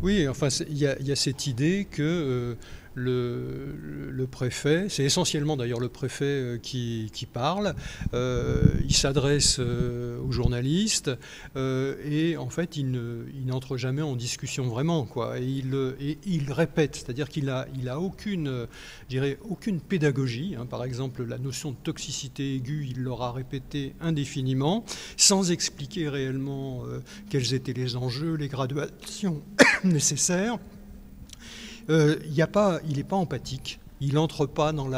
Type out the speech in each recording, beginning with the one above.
Oui, enfin, il y a cette idée que le préfet, c'est essentiellement d'ailleurs le préfet qui parle, il s'adresse aux journalistes et en fait il n'entre jamais en discussion vraiment, quoi. Et il répète, c'est-à-dire qu'il a aucune, je dirais, aucune pédagogie, hein. Par exemple, la notion de toxicité aiguë, il l'aura répété indéfiniment, sans expliquer réellement quels étaient les enjeux, les graduations nécessaires. Il n'est pas empathique. Il n'entre pas dans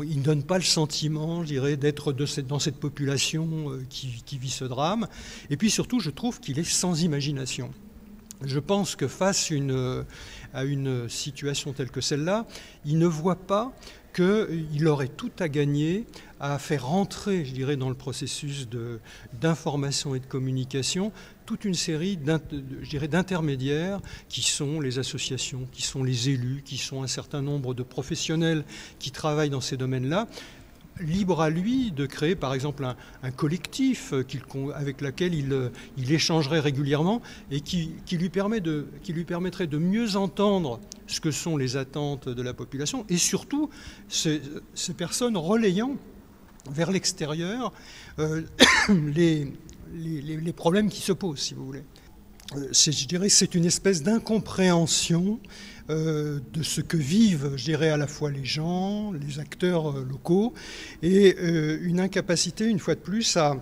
il ne donne pas le sentiment, je dirais, d'être dans cette population qui vit ce drame. Et puis surtout, je trouve qu'il est sans imagination. Je pense que face à une situation telle que celle-là, il ne voit pas qu'il aurait tout à gagner à faire rentrer, je dirais, dans le processus d'information et de communication toute une série d'intermédiaires qui sont les associations, qui sont les élus, qui sont un certain nombre de professionnels qui travaillent dans ces domaines-là. Libre à lui de créer par exemple un collectif avec lequel il échangerait régulièrement et qui lui permettrait de mieux entendre ce que sont les attentes de la population et surtout ces personnes relayant vers l'extérieur les problèmes qui se posent, si vous voulez. Je dirais que c'est une espèce d'incompréhension de ce que vivent, je dirais, à la fois les gens, les acteurs locaux, et une incapacité, une fois de plus, à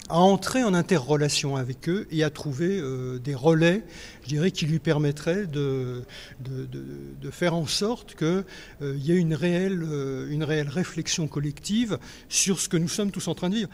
entrer en interrelation avec eux et à trouver des relais, je dirais, qui lui permettraient de faire en sorte qu'il y ait une réelle réflexion collective sur ce que nous sommes tous en train de vivre.